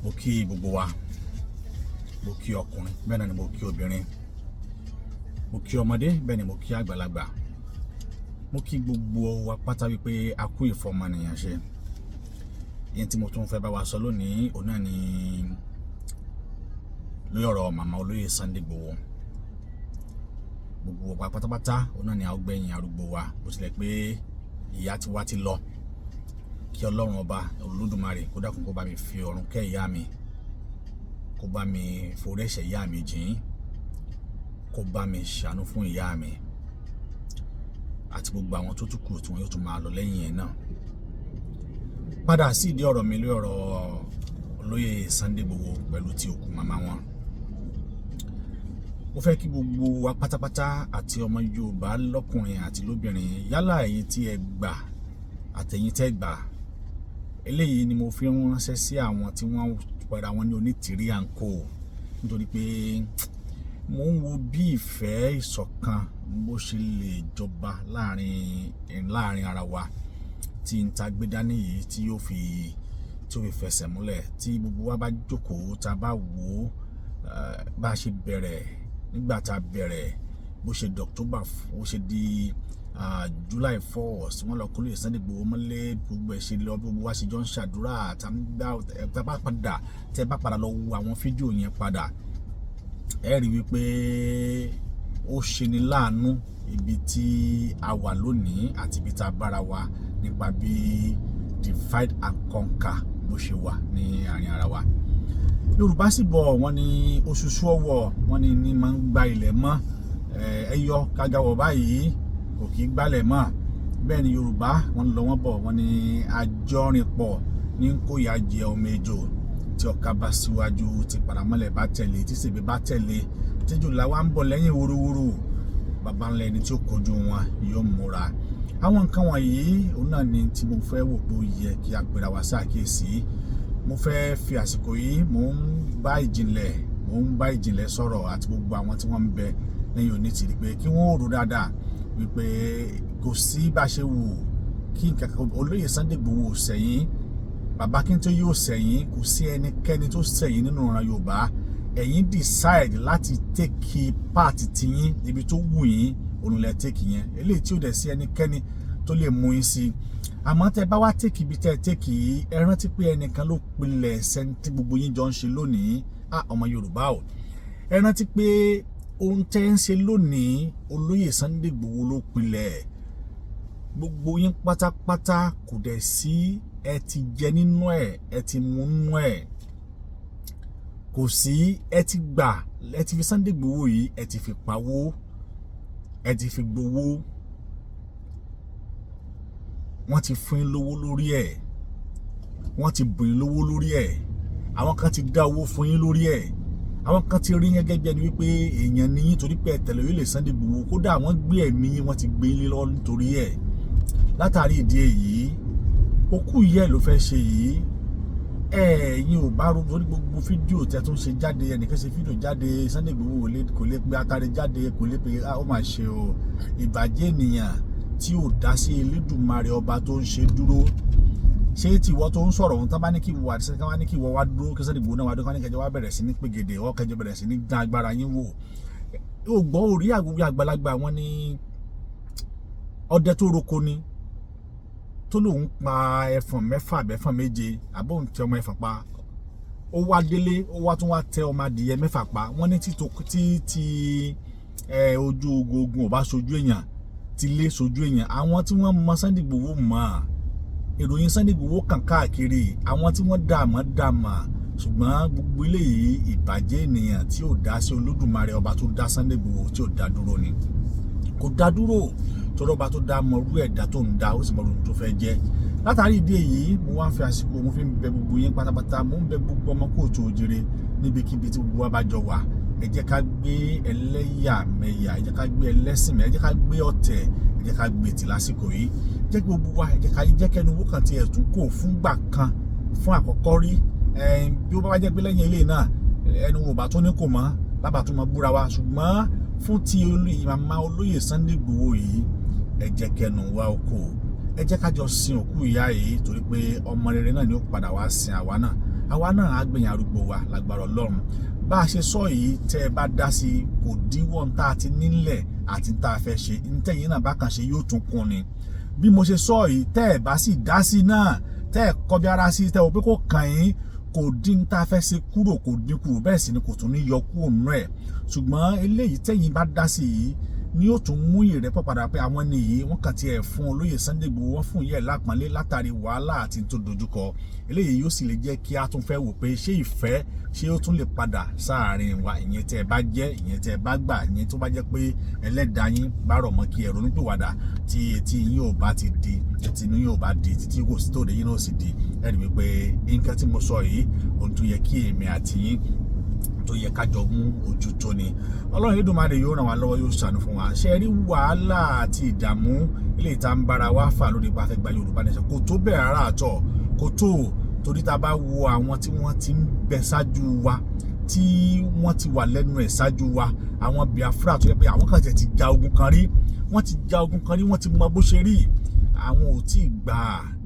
mo kí gbogbo wa, mo kí ọkùnrin bẹ́ẹ̀ náà ni mo kí obìnrin, mo kí ọmọdé bẹ́ẹ̀ ni mo kí àgbàlagbà, mo kí gbogbo wa pátá wípé a kú ìfọmọnìyàn ṣe. Ìyẹn tí mo tún fẹ́ bá wa sọ lónìí òun náà ni lórí ọ̀rọ̀ màmá olóyè Sunday Igboho. Gbogbo wa pátápátá òun náà ni a ó gbẹ̀yìn arúgbó wa, bó tilẹ̀ pé ìyá tiwa ti lọ. Kí Ọlọ́run ọba Olódùmarè kó dákun kó bá mi fi ọ̀run kẹ́ ìyá mi, kó bá mi forí ẹ̀ṣẹ̀ ìyá mi jìn, kó bá mi ṣàánú fún ìyá mi àti gbogbo àwọn tó tún kù tí wọn yóò tún máa lọ lẹ́yìn ẹ̀ náà. Padà sí ìdí ọ̀rọ̀ mi lórí ọ̀rọ̀ olóyè Sunday Igboho pẹ̀lú ti òkú màmá wọn. Mo fẹ́ kí gbogbo wa pátápátá àti ọmọ Yorùbá lọ́kùnrin àti lóbìnrin, yálà ẹ̀yin tí ẹ gbà àtẹ̀yin tẹ́ gbà, eléyìí ni mo fi ránṣẹ́ sí àwọn tí wọ́n pẹ̀lú àwọn ní Omitiri àǹkó, nítorí pé mo ń wo bí ìfẹ́ ìṣọ̀kan bó ṣe lè jọba láàrin ara wa, tí n ta gbé dání yìí tí ó fi fẹsẹ̀ múlẹ̀, tí gbogbo wa bá jókòó tá a bá wò ó bá a ṣe bẹ̀rẹ̀ nígbà tá a bẹ̀rẹ̀, bó ṣe October, bó ṣe di July 4 tí wọ́n lọ kó lóyè Sunday Igboho mọ́lé, gbogbo ẹ̀ ṣe lọ, gbogbo wa ṣe jọ ń ṣàdúrà tẹ́ bá padà lọ wo àwọn fídíò yẹn padà, ẹ rí wípé ó ṣe ni láàánú ibi tí a wà lónìí àti ibi tá a bára wa nípa bí divide and conquer bó ṣe wà ní àárín ara wa. Yorùbá sì bọ̀ wọ́n ní oṣooṣù ọwọ́ wọn ní máa ń gba ilẹ̀ mọ́, ẹyọ kájàwọ̀ báyìí kò kí gbálẹ̀ mọ́. Bẹ́ẹ̀ ni Yorùbá wọ́n lọ wọ́n bọ̀ wọ́n ní àjọrìnpọ̀ ní kó yá jẹ ọmọ ejò, tí ọ̀ka bá síwájú tí paramọ́lẹ̀ bá tẹ̀lé, tí sèbè bá tẹ̀lé, tí jùlá wa ń bọ̀ lẹ́yìn wúruwúru, bàbá ńlá ẹni tí ó kojú wọn yóò múra. Àwọn nǹkan wọ̀nyí òun náà ni tí mo fẹ́ wò pé ó yẹ kí a pera wa ṣàkíyèsí. Mo fẹ́ fi àsìkò yìí mò ń bá Ìjìnlè sọ̀rọ̀ àti gbogbo àwọn tí wọ́n ń bẹ lẹ́yìn Onítìrí pé kí wọ́n rò dáadáa wípé kò sí bá ṣe wù kí nǹkan kan olóyè Sunday Igboho sẹ́yìn, bàbá kí n tó yóò sẹ́yìn, kò sí ẹnikẹ́ni tó sẹ́yìn nínú ọ̀ràn Yorùbá. Ẹ̀yin decide láti take part tiyín níbi tó wù yín, òun lẹ take yẹn, eléyìí tí ó dẹ̀ sí ẹnikẹ́ni tó lè mú yín sí. Àmọ́ tẹ́ bá wá take ibi tẹ́ take yìí, ẹ rántí pé ẹnìkan ló pilẹ̀ ẹ̀ṣẹ̀ tí gbogbo yín jọ ń ṣe lónìí. Ọmọ Yorùbá o, ẹ rántí pé ohun tẹ́ ń ṣe lónìí olóyè Sunday Igboho ló pilẹ̀. Gbogbo yín pátápátá kò dẹ̀ sí, ẹ ti jẹ nínú ẹ̀, ẹ ti mu nínú ẹ̀, kò sí, ẹ ti gbà, ẹ ti fi Sunday Igboho yìí, ẹ ti fi pawó, ẹ ti fi gbowó, wọ́n ti fún yín lówó lórí ẹ̀, wọ́n ti bùn yín lówó lórí ẹ̀, àwọn kan ti dá owó fún yín lórí ẹ̀, àwọn kan ti rí yín gẹ́gẹ́ bí ẹni wípé èèyàn ni yín torí pé ẹ tẹ̀lé olóyè Sunday Igboho, kódà wọ́n gbé ẹ̀mí yín, wọ́n ti gbé yín lọ nítorí ẹ̀. Látàrí ìdí èyí, òkú yẹ ló fẹ́ ṣe yìí, ẹ̀yin ò bá ro lórí gbogbo fídíò tẹ́ tún ṣe jáde, ẹnìkan ṣe fídíò jáde, Sunday Igboho kò lè pe atare jáde, kò lè pe ó máa ṣe o. Ìbàjẹ́ ènìyàn tí ò dá sí Elédùmarè ọba tó ń ṣe dúró. Ṣé tí ìwọ tó ń sọ̀rọ̀ ohun tán bá ní kí ìwọ àti sẹ́kẹ́ wá ní kí ìwọ wá dúró, kí Sunday Igboho náà wá dúró, ká ní kẹjọ wá bẹ̀rẹ̀ sí ní pègèdè, kẹjọ bẹ̀rẹ̀ sí ní dán agbára yín wò. Ó gbọ́ orí àgbàlagbà wọn ní ọdẹ tó roko ni, tó lòun pa ẹfọ̀n mẹ́fà àbẹ́fọ̀n méje, àbóhùn tẹ ọmọ ẹfọ̀n pa, ó wá délé, ó wá tún wá tẹ ọmọ adìyẹ mẹ́fà pa. Wọ́n ní tí ojú ogun ò bá sojú èèyàn, ti lé sojú èèyàn. Àwọn tí wọ́n mọ Sunday Igboho mọ̀, ìròyìn Sunday Igboho kàn káàkiri, àwọn tí wọ́n dàmọ̀, ṣùgbọ́n gbogbo eléyìí ìbàjẹ́ ènìyàn tí ò dá sí Olódùmarè ọba tó dá Sunday Igboho tí ò dá dúró ni. Kò dá dúró torí ọba tó dá mọrú ẹ̀dá tó ń dá, ó sì mọrú tó fẹ́ jẹ́. Látàrí ìdí èyí, mo wá fi àsìkò, mo fi ń bẹ gbogbo yín pátápátá, mo ń bẹ gbogbo ọmọ kóòtù òjìrè níbikíbi tí gbogbo wa bá jọ wà. Ẹ jẹ́ ká gbé ẹlẹ́yàmẹ̀yà, ẹ jẹ́ ká gbé ẹlẹ́sìnmẹ̀, ẹ jẹ́ ká gbé ọ̀tẹ̀, ẹ jẹ́ ká gbé tì lásìkò yìí. Jẹ́ kí gbogbo wa, ẹ jẹ́ kẹ́nu owó kan ti ẹ̀tún kò fúngbà kan, fún àkọ́kọ́ rí. Bí ó bá jẹ́ pé lẹ́yìn ilé náà ẹnu ò bá tún ní kò mọ́, lábà tún mọ́ búra wa, ṣùgbọ́n fún ti màmá olóyè Sunday Igboho yìí, ẹ jẹ́ kẹ́nu wa oko, ẹ ẹ jẹ́ ká jọ sin òkú ìyá yìí torí pé ọmọ rere náà ni ó padà wá sin àwa náà á gbẹ̀yìn arúgbó wa lágbára Ọlọ́run. Bá a ṣe sọ yìí tẹ́ ẹ bá dá sí kò díwọ́ tá a ti nílẹ̀ àti tá a fẹ́ ṣe ntẹ̀yìn náà bá kàn ṣe yóò tún kún ni. Bí mo ṣe sọ yìí tẹ́ ẹ bá sì dá sí náà tẹ́ ẹ kọbi ara sí tẹ́ ẹ wò pé kò kàn yín kò dín tá a fẹ́ ṣe kúrò kò dínkù bẹ́ẹ̀ sì ni kò tún ní yọ kúrò nínú ẹ̀. Ṣùgbọ́n eléyìí tẹ́yìn bá dá sí yìí ni ó tún mú ìrẹ́pọ̀ padà pé àwọn nìyí wọ́n kàn ti ẹ̀ fún olóyè Sunday Igboho wọ́n fún ìyá ẹ̀ lápọ́nlé látàrí wàhálà àti tó dojúkọ. Eléyìí yóò sì lè jẹ́ kí a tún fẹ́ wò pé ṣé ìfẹ́ ṣé ó tún lè padà sáàárín wa ìyẹn tẹ́ ẹ bá jẹ́ ìyẹn tẹ́ ẹ bá gbà ìyẹn tó bá jẹ́ pé ẹlẹ́dàá yín bá rọ̀ mọ́ kí ẹ ronúpìwàdà tí etí yín ò bá ti di etí inú yín ò bá di títí kò sí tòde yín náà sì di ẹ rí i pé nǹkan tí mo sọ yìí ohun tó yẹ kí èmi àti yín tó yẹ kájọ mú ojú tó ni. Ọlọ́run Elédùmarè yóò ràn wá lọ́wọ́ yóò ṣàánú fún wa. Ṣe rí wàhálà àti ìdààmú ilé ìta ń bára wa fà lórí bá fẹ́ gba Yorùbá nation kò tó bẹ̀rẹ̀ rárá àtọ̀ kò tó torí tá a bá wo àwọn tí wọ́n ti ń bẹ ṣáájú wa tí wọ́n ti wà lẹ́nu ẹ̀ ṣáájú wa àwọn Biafra tó yẹ pé àwọn kan ti ja ogun kan rí wọ́n ti ja ogun kan rí wọ́n ti mọ bó ṣe rí àwọn ò tí ì gbà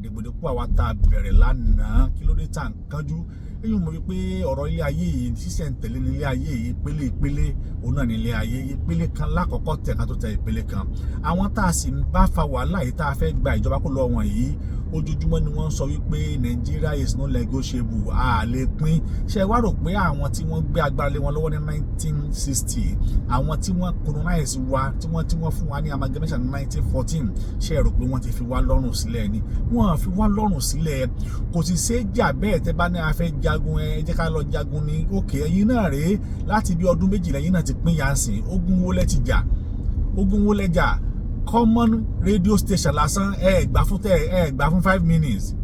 dègbòdèpò àwa tá a bẹ̀rẹ̀ lánàá kí ló dé tá à ń kánjú. Èyí mọ̀ wípé ọ̀rọ̀ ilé ayé yìí sísẹ̀ntẹ̀lé ní ilé ayé yìí ìpele òun náà ní ilé ayé ìpele kan lákọ̀ọ́kọ́ tẹ̀ ká tó tẹ ìpele kan. Àwọn tá a sì ń bá fa wàhálà yìí tá a fẹ́ gba ìjọba kó lọ wọ̀n yìí ojoojúmọ́ ni wọ́n sọ wípé Nigeria is not negotiable a lè pín. Ṣé wá rò pé àwọn tí wọ́n gbé agbára lé wọn lọ́wọ́ ní 1960 àwọn tí wọ́n colonize wa tí wọ́n fún wa ní amalgamation ní 1914 ṣé ẹ rò pé wọ́n ti fi wá lọ́rùn sílẹ̀ ni wọ́n fi wá lọ́rùn sílẹ̀ kò sì ṣe é jà bẹ́ẹ̀ tẹ́ bá ní a fẹ́ jagun ẹ jẹ́ ká lọ jagun ní òkè ẹ̀yin náà rèé láti bí ọdún méjìlá ẹ̀yin náà ti pín yànsìn ogun wo lẹ ti jà ogun wo lẹ jà common radio station lásán ẹ gbà fún 5 minutes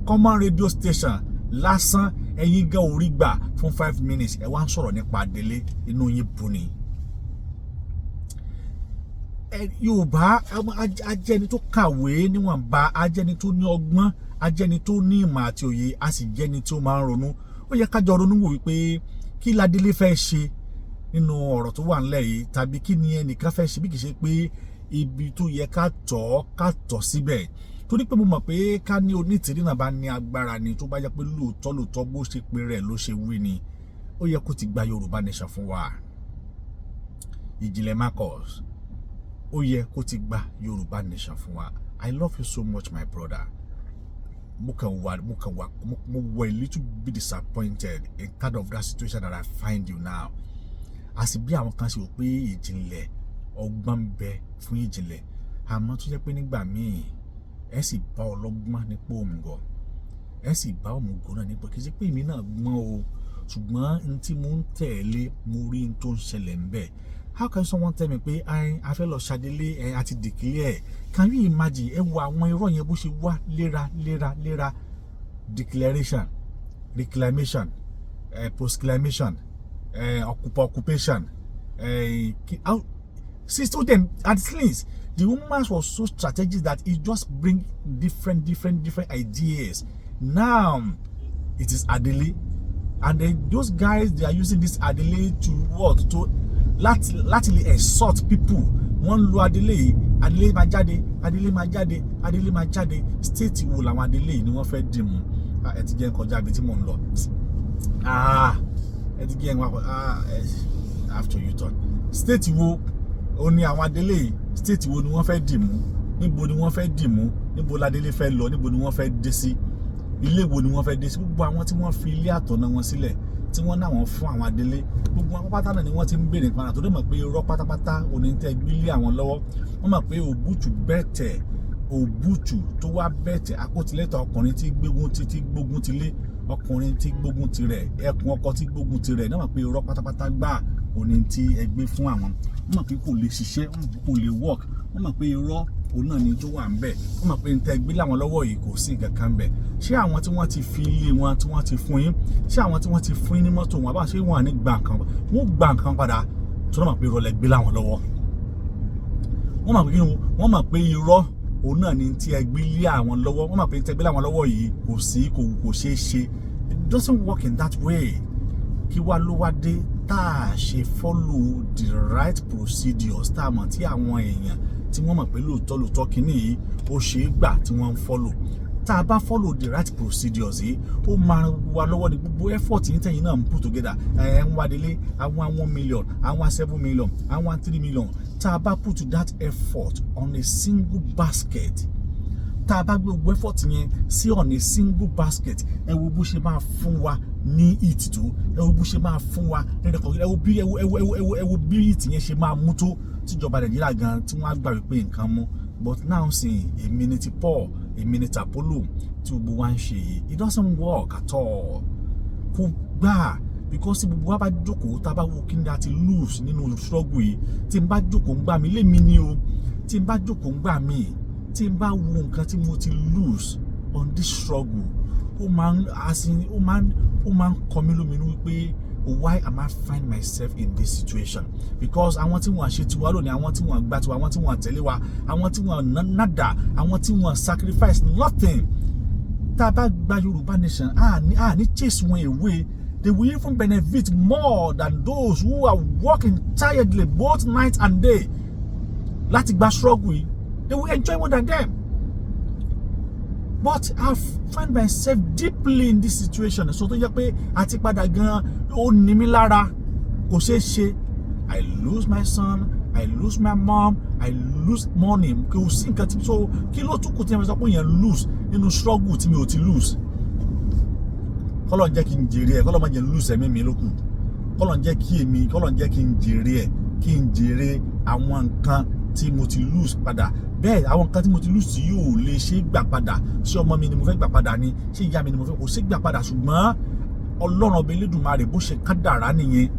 common radio station lásán ẹ̀yin gan orí gbà fún 5 minutes ẹ wá ń sọ̀rọ̀ nípa Adélé inú yín bu ni. Yorùbá ajẹni tó kàwé níwọ̀nba ajẹni tó ní ọgbọ́n ajẹni tó ní ìmọ̀ àti òye a sì jẹni tí ó máa ń ronú. Ó yẹ ká jọ ronú wò wípé kí ládélé fẹ́ ṣe nínú ọ̀rọ̀ tó wà nílẹ̀ yìí tàbí kí ni ẹnìkan fẹ́ ṣe bí kìí ṣe pé ibi tó yẹ ká tọ̀ síbẹ̀ torí pé mo mọ̀ pé ká ní Onítìrí náà bá ní agbára ni tó bá jẹ́ pé lóòótọ́ bó ṣe pé rẹ̀ ló ṣe wí ni ó yẹ kó ti gba Yorùbá nation fún wa. Ìjìnlè Marcus ó yẹ kó ti gba Yorùbá nation fún wa. I love you so much my brother. Mo were a little bit disappointed in kind of that situation that I find you now. Àsìbí àwọn kan ṣe wò pé Ìjìnlè ọgbọ́n ń bẹ fún Ìjìnlè àmọ́ tó jẹ́ pé nígbà míì ẹ sì bá ọlọ́gbọ́n nípò òmùgọ̀ ẹ sì bá òmùgọ̀ náà nípò kì í ṣe pé èmi náà gbọ́n o ṣùgbọ́n n tí mo ń tẹ̀lé mo rí n tó ń ṣẹlẹ̀ ń bẹ̀. How can someone tell me pé a fẹ́ lọ ṣàdélé àti declare? Can you imagine ẹ wo àwọn irọ́ yẹn bó ṣe wá léra declaration reclamation postclamation occupation so then at least the woman was so strategic that it just bring different ideas. Now it is Adele and then those guys they are using this Adele to what to láti lè exhort people. Wọ́n lo Adele yìí Adele máa jáde state wo làwọn Adele yìí ni wọ́n fẹ́ dì mú ẹ ti jẹ́ kọjá ibi tí mò ń lọ ẹ ti jẹ́ after you turn state wo ó ní àwọn Adele yìí state wo ni wọ́n fẹ́ dì mú níbo ni wọ́n fẹ́ dì mú níbo ládélé fẹ́ lọ níbo ni wọ́n fẹ́ dé sí ilé wo ni wọ́n fẹ́ dé sí gbogbo àwọn tí wọ́n fi ilé àtọ̀nà wọn sílẹ̀ tí wọ́n náà wọ́n fún àwọn Adélé gbogbo àwọn pátá náà ni wọ́n ti ń béèrè padà tó dé mọ̀ pé irọ́ pátápátá òní tẹ́ gbélé àwọn lọ́wọ́ wọ́n mọ̀ pé òbútù tó wá bẹ̀tẹ̀ akótilẹ́tà ọkùnrin tí gbógun ti lé ọkùnrin tí gbógun ti rẹ̀ ẹkùn ọkọ tí gbógun ti rẹ̀ náà mọ̀ pé irọ́ pátápátá gbà òní tí ẹ gbé fún àwọn wọ́n mọ̀ pé kò lè ṣiṣẹ́ wọ́n mọ̀ pé kò lè work wọ́n mọ̀ pé irọ́ òun náà ni tó wà ń bẹ̀ wọ́n mọ̀ pé tẹ́ gbé láwọn lọ́wọ́ yìí kò sí nǹkan kan bẹ̀. Ṣé àwọn tí wọ́n ti fi ilé wọn tí wọ́n ti fún yín ṣé àwọn tí wọ́n ti fún yín ní mọ́tò wọn bá ṣe wọ́n ní gbà nǹkan wọ́n gbà nǹkan padà tó mọ̀ pé irọ́ lẹ gbé láwọn lọ́wọ́ wọ́n mọ̀ pé kí wọ́n mọ̀ pé irọ́ òun náà ni tí ẹ gbé lé àwọn lọ́wọ́ wọ́n mọ̀ pé tẹ́ gbé láwọn lọ́wọ́ yìí kò sí kò ṣeé ṣe. It doesn't work in that way. Kí wá ló wá dé tá a ṣe follow the right procedures tá a mọ̀ tí àwọn èèyàn tí wọ́n mọ̀ pé lóòótọ́ kíní yìí ó ṣe é gbà tí wọ́n ń follow. Tá a bá follow the right procedures yìí ó máa wà lọ́wọ́ ní gbogbo effort yìí tẹ̀yìn náà ń put together ń wá délé àwọn 1 million àwọn 7 million àwọn 3 million. Tá a bá put that effort on a single basket, tá a bá gbé gbogbo effort yẹn sí on a single basket, ẹ wo bó ṣe máa fún wa ní ìtìtò, ẹ wo bó ṣe máa fún wa ní ẹ̀kọ́, ẹ wo bí ìtì yẹn ṣe máa mú tó tíjọba Nàìjíríà gan tí wọ́n á gbà wípé nǹkan mú. But now see, èmi ni ti Paul, èmi ni ti Apollo tí gbogbo wa ń ṣe yìí, it doesn't work at all. Kò gbà, because gbogbo wa bá jókòó tá a bá wo kí ni a ti lose nínú struggle yìí, tí n bá jókòó ń gbà mí lémi ni o, tí n bá jókòó ń gbà mí, tí n bá wo nǹkan tí mo ti lose on this struggle, ó máa ń kọ mí lóminú wípé why am I find myself in this situation? Because àwọn tí wọ́n ṣe tiwa lónìí, àwọn tí wọ́n gbà tiwa, àwọn tí wọ́n tẹ̀lé wa, àwọn tí wọ́n nada, àwọn tí wọ́n sacrifice nothing. Tá a bá gba Yorùbá nation, ní chase wọn away, they will even benefit more than those who are working tiredly both night and day láti gba struggle yìí. They will enjoy more than them. But I find myself deeply in this situation. So tó yẹ pé àti padà gan ó ní mi lára, kò ṣeé ṣe. I lose my son, I lose my mom, I lose money. Kò sí nǹkan tí so kí ló tún kù tí ẹ sọ pé yẹn lose nínú struggle tí mi ò ti lose. Kọ́lọ́n jẹ́ kí n jèrè ẹ̀, kọ́lọ́n má jẹ́ lose ẹ̀mí mi lókù. Kọ́lọ́n jẹ́ kí n jèrè ẹ̀, kí n jèrè àwọn nǹkan tí mo ti lose padà. Bẹ́ẹ̀ àwọn nǹkan tí mo ti lose yóò lè ṣe gbà padà. Ṣé ọmọ mi ni mo fẹ́ gbà padà ni? Ṣé ìyá mi ni mo fẹ́ kó ṣe gbà padà? Ṣùgbọ́n Ọlọ́run ọba Elédùmarè bó ṣe kádàrá nìyẹn.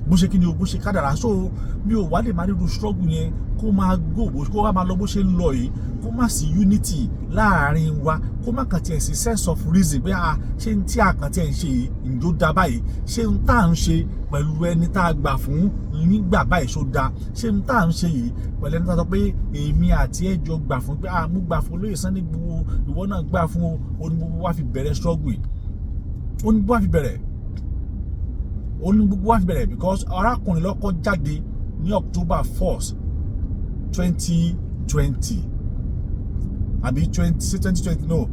Bó ṣe kí ni o, bó ṣe kádàrá. So mi ò wá lè máa nínú struggle yẹn kó máa kó wá máa lọ bó ṣe ń lọ yìí, kó má sí unity láàrin wa, kó má kàn tiẹ̀ sí sense of reason pé ṣé n tí a kàn tiẹ̀ ń ṣe yìí ǹjọ́ da báyìí, ṣé n tá à ń ṣe pẹ̀lú ẹni tá a gbà fún nígbà báyìí ṣó da, ṣé n tá à ń ṣe yìí pẹ̀lú ẹni tá a sọ pé èmi àti ẹjọ́ gbà fún pé mo gbà fún olóyè Sunday Igboho, ìwọ náà gbà fún o ní gbogbo wa fi bẹ̀rẹ̀ struggle yìí, ó ní gbogbo wa fi bẹ̀rẹ̀, because arákùnrin lọ́kọ́ jáde ní October 1st 2020 àbí 2020 no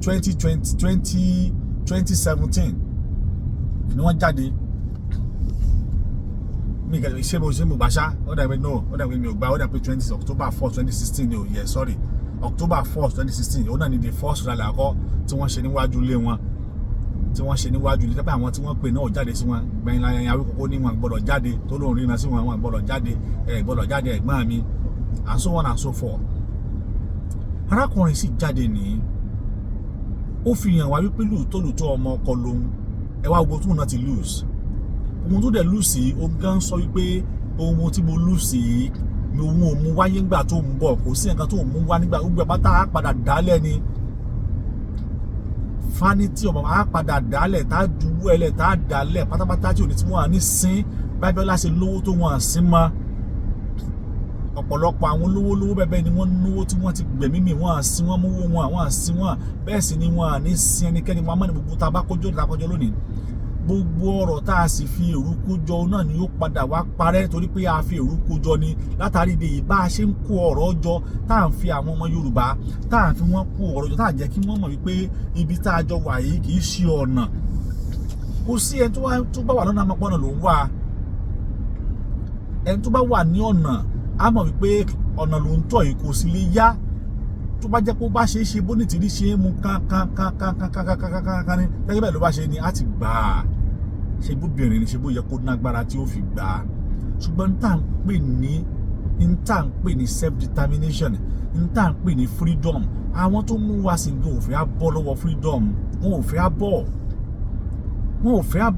2017 ni wọ́n jáde. Mi ṣe mo gbàṣá, ó dàbí mi ò gbà, ó dàbí October 1st 2016 ni o, yeah sorry, October 1st 2016 ó náà ni the first rally àkọ́ tí wọ́n ṣe níwájú ilé wọn, tẹ́pẹ́ àwọn tí wọ́n pè náà jáde sí wọn. Gbẹ̀yìn láyé Awíkókó ní wọn gbọ́dọ̀ jáde, tó lóun ríran sí wọn gbọ́dọ̀ jáde, ẹ̀gbọ́n mi, and so on and so forth. Arákùnrin sì jáde ní, ó fi hàn wá wípé lóòótọ́ ọmọ ọkọ lòun, ẹ wá gbogbo tó náà ti lose. Ohun tó dẹ̀ lose yìí, ó gán sọ wípé ohun tí mo lose yìí ni òun ò mú wáyé nígbà tó ń bọ̀, kò sí nǹkan tó ń mú wá nígbà gbogbo pátá padà dálẹ̀ ni. Fanity ọmọ á padà dálẹ̀, tá a juwọ́ ẹlẹ̀, tá a dálẹ̀ pátápátá tí ò ní tí wọ́n á ní sín bábẹ́lá ṣe lówó tó wọ́n á sín mọ́. Ọ̀pọ̀lọpọ̀ àwọn lówó bẹ́ẹ̀ ni wọ́n náwó tí wọ́n ti gbẹ̀mí mi, wọ́n á sín wọ́n mú wọ́n á sín wọ́n, bẹ́ẹ̀ sì ni wọ́n á ní sín ẹnikẹ́ni. Wọ́n á mọ̀ ní gbogbo tá a bá kọjọ́ lónìí, gbogbo ọ̀rọ̀ tá a sì fi èrú kójọ náà ni yóò padà wá parẹ́, torí pé a fi èrú kójọ ni látàrí ìdè yìí bá a ṣe ń kó ọ̀rọ̀ jọ, tá à ń fi àwọn ọmọ Yorùbá, tá à ń fi wọ́n kó ọ̀rọ̀ jọ, tá à jẹ́ kí wọ́n mọ̀ wípé ibi tá a jọ wà yìí kì í ṣe ọ̀nà. Kò sí ẹni tó bá wà lọ́nà àmọ́pọ́nà ló ń wá. Ẹni tó bá wà ní ọ̀nà á mọ̀ wípé ọ̀nà ló ń tọ̀ yìí kò sì lè yá. Tó bá jẹ́ pé ó bá ṣe é ṣe bónítìrí ṣe é mú kán ní gẹ́gẹ́ bẹ́ẹ̀ ló bá ṣe ní á ti gbà á. Ṣe bóbìnrin ni, ṣe bó yẹ kó nágbára tí ó fi gbà á. Ṣùgbọ́n n tá à ń pè ní self determination, n tá à ń pè ní freedom, àwọn tó mú wa sí nǹkan ò fẹ́ á bọ́ lọ́wọ́ freedom, wọn ò fẹ́ á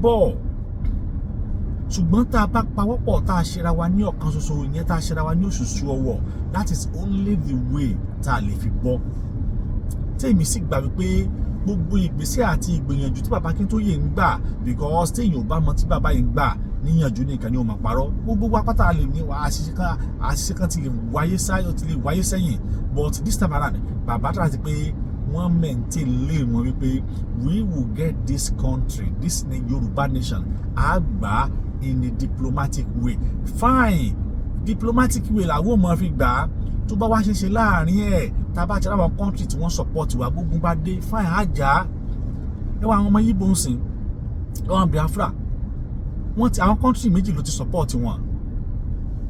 bọ́. Ṣùgbọ́n tá a bá pawọ́pọ̀, tá a ṣera wa ní ọ̀kan ṣoṣo, ìyẹn tá a ṣera wa ní òṣùṣù ọwọ́, that is only the way tá a lè fi bọ́. Tèmi sì gbà wípé gbogbo ìgbésẹ̀ àti ìgbìyànjú tí bàbá Akíntóyè ń gbà, because téèyàn ò bá mọ tí bàbá yìí ń gbà níyànjú nìkan ni ó máa parọ́. Gbogbo wa pátá lè ní àṣìṣe kan ti lè wáyé sẹ́yìn, but this time around bàbá tó láti pé wọ́n maintain lé wọn wípé we will get this country, this Yorùbá nation, àgbà in a diplomatic way. Fine, diplomatic way làwọn ò mọ̀ fi gbà á tó bá wá ṣe láàrin ẹ̀ tá a bá ti ra àwọn country tí wọ́n support wa gbógun bá dé fine àjà ẹ wá àwọn ọmọ Yíbò ń sìn ẹ wá Biafra wọ́n ti àwọn country méjì ló ti support wọn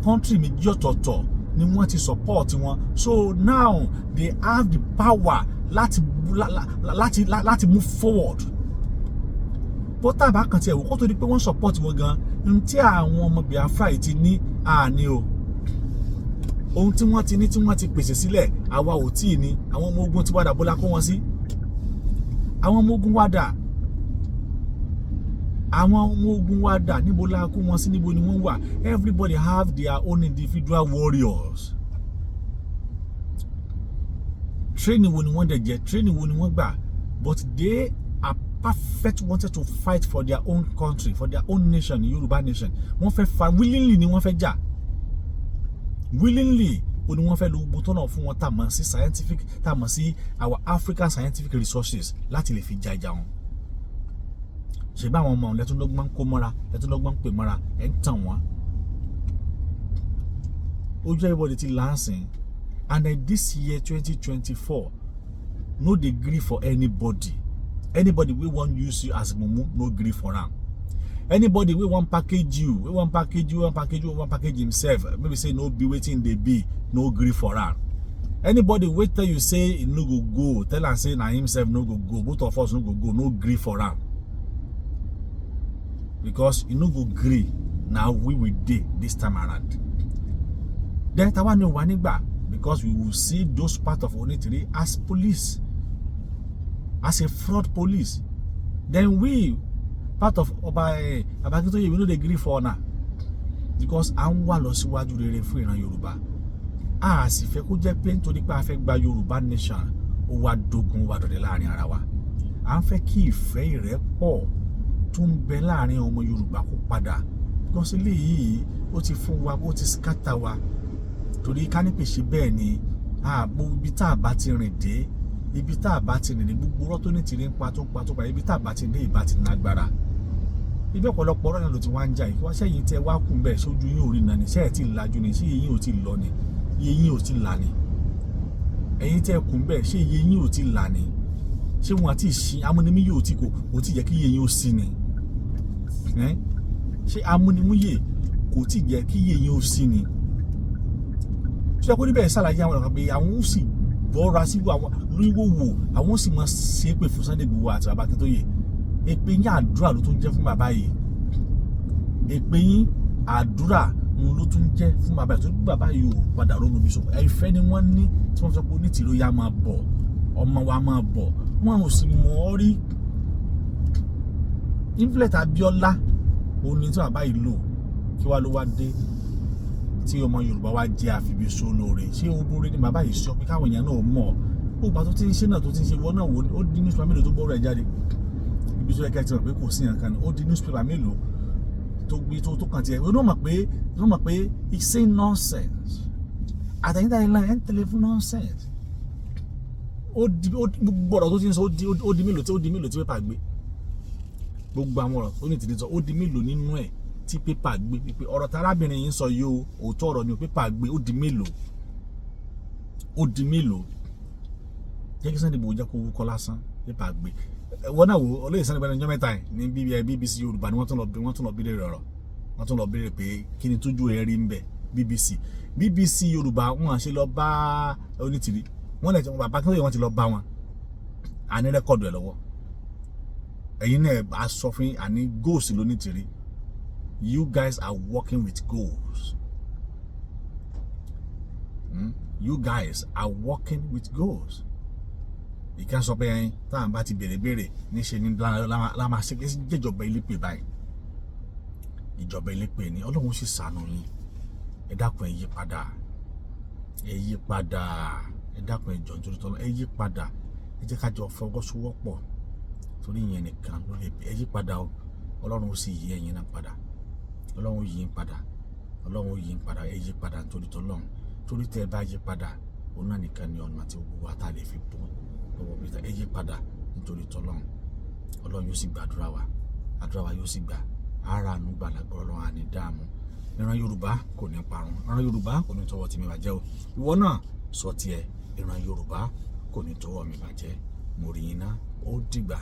country méjì ọ̀tọ̀ọ̀tọ̀ ni wọ́n ti support wọn so now they have the power láti move forward bó tàbá kan tiẹ̀ wò kó tó di pé wọ́n support wọn gan n tí àwọn ọmọ Biafra yìí ti ní àní o ohun tí wọ́n ti ní tí wọ́n ti pèsè sílẹ̀ àwa ò tí ì ní àwọn ọmọ ogun ti wádà bọ́lá kó wọn sí àwọn ọmọ ogun wádà níbo la kó wọn sí níbo ni wọ́n wà everybody have their own individual warriors training wo ni wọ́n dẹ̀ jẹ́ training wo ni wọ́n gbà but they are perfect wanted to fight for their own country for their own nation Yorùbá nation wọ́n fẹ́ fa willingly ni wọ́n fẹ́ jà willingly o ni wọ́n fẹ́ lo gbogbo tọ́nà fún wọn tá mọ̀ sí scientific tá mọ̀ sí our African scientific resources láti lè fi jà ìjà wọn ṣe bá àwọn ọmọ lẹ́túndọ́gbọ́n kó mọ́ra lẹ́túndọ́gbọ́n pè mọ́ra ẹ̀ ń tàn wọ́n ojú everybody ti láǹsìn and then this year 2024 no dey gree for anybody wey wan use you as mumu no gree for am anybody wey wan package you wey wan package himself maybe say no be wetin dey be no gree for am anybody wey tell you say e no go tell am say na himself no go both of us no go no gree for am because e no go gree na we dey this time around then tawa ni wa nígbà because we will see those part of Omitiri as police as a fraud police then we part of Abakitoye we no dey gree for na because à ń wá lọ síwájú rere fún ìran Yorùbá a sì fẹ́ kó jẹ́ pé nítorí pé a fẹ́ gba Yorùbá nation ó wá dogun wá dọ̀dẹ̀ láàrin ara wa à ń fẹ́ kí ìfẹ́ ìrẹ́pọ̀ tó ń bẹ láàrin ọmọ Yorùbá kó padà because eléyìí ó ti fún wa ó ti scatter wa torí ká ní pèsè bẹ́ẹ̀ ni ibi tá a bá ti rìn dé ibi tá a bá ti rìn dé gbogbo ọ̀rọ̀ tó ní tìrí ń pa tó ibi tá a bá ti dé ìbá ti nágbára ibi ọ̀pọ̀lọpọ̀ ọ̀rọ̀ náà ló ti wá ń jà yìí wá sẹ́yìn tẹ́ wá kún bẹ́ẹ̀ sójú yín ò rí náà ni ṣé ẹ̀ ti lajú ni ṣé iye yín ò ti lọ ni iye yín ò ti là ni ẹ̀yin tẹ́ kún bẹ́ẹ̀ ṣé iye yín ò ti là ni ṣé wọn àti ìṣin amúnimí yóò ti kò ti jẹ́ kí iye yín ó sí ni ṣé amúnimúyè kò ti jẹ́ kí iye yín ó sí ni ṣé kó níbẹ̀ ṣàlàyé àwọn ọ̀rọ̀ pé àwọn ó sì bọ́ra sí àwọn lóríwòwò àwọn ó sì máa ṣe é pé fún Sunday Igboho àti Abakitoye èpè yín àdúrà ló tún jẹ́ fún bàbá yìí èpè yín àdúrà ló tún jẹ́ fún bàbá yìí tó bí bàbá yìí ò padà ronú bí sọ ìfẹ́ ni wọ́n ní tí wọ́n sọ pé Onítìrí ya máa bọ̀ ọmọ wa máa bọ̀ wọn ò sì mọ̀ ọ́ rí inflet Abíọ́lá òun ni tí bàbá yìí lò kí wá ló wá dé tí ọmọ Yorùbá wá jẹ́ àfibíṣó lóore ṣé olóore ni bàbá yìí sọ pé káwọn èèyàn náà mọ̀ ó bá tó ti ń ṣe náà tó ti ń ṣe wọ́n náà wò ó di newspaper mélòó tó bọ́ọ̀rọ̀ ẹ̀ jáde ibi tó yẹ kẹ́ ti mọ̀ pé kò sí nǹkan ni ó di newspaper mélòó tó gbé tó kàn tiẹ̀ ó mọ̀ pé it's saying nonsense àtẹ̀yìntà ìlà ẹ̀ ń tẹ̀lé fún nonsense ó gbogbo ọ̀rọ̀ tó ti ń sọ ó di mélòó tí pépà gbé gbogbo àwọn ọ̀rọ̀ tó ní ti sọ ó di mélòó nínú ẹ̀ tí pépà gbé pípé ọ̀rọ̀ tí arábìnrin yìí ń sọ yìí o òótọ́ ọ̀rọ̀ ni pépà gbé ó di mélòó jẹ́ kí Sunday Igboho jẹ́ kó wúkọ́ lásán pépà gbé wọ́n náà wò olóyè Sunday Igboho ọjọ́ mẹ́ta ní BBC Yorùbá ni wọ́n tún lọ bí lè rọ̀rọ̀ wọ́n tún lọ bí lè pé kí ni tójú ẹ̀ rí ń bẹ̀ BBC Yorùbá wọn ṣe lọ bá Onítìrí wọ́n lẹ̀ bàbá kí wọ́n ti lọ bá wọn àní rẹ́kọ̀dù ẹ̀ lọ́wọ́ ẹ̀yin náà a sọ fún àní góòsì lónítìrí you guys are working with goals. You guys are working with goals. Ìkà sọ pé ẹyin táwọn bá ti béèrè níṣe ní lámà ṣe kí ìjọba ilé pè báyìí. Ìjọba ilé pè ní Ọlọ́run sì ṣàánú yín. Ẹ dákun ẹ yí padà. Ẹ dákun ẹ jọ̀ọ́ nítorí tọ́lọ́ ẹ yí padà. Ẹ jẹ́ ká jọ fọwọ́sowọ́pọ̀. Torí ìyẹn nìkan ló lè ẹ yí padà o. Ọlọ́run ó sì yí ẹ̀yin náà padà. Ọlọ́run yí ń padà ẹ yí padà nítorí tọ́lọ́run torí tẹ́ ẹ bá yí padà òun náà nìkan ni ọ̀nà tí gbogbo wa tá lè fi bọ́ lọ́wọ́ bí ẹ yí padà nítorí tọ́lọ́run Ọlọ́run yóò sì gbàdúrà wa àdúrà wa yóò sì gbà ara àánú gbà lágbára Ọlọ́run àní dààmú ìran Yorùbá kò ní parun, ìran Yorùbá kò ní tọwọ́ tèmi bàjẹ́ o. Ìwọ náà sọ tiẹ̀, ìran Yorùbá kò ní tọwọ́ mi bàjẹ́. Mo rí yín ná, ó dìgbà.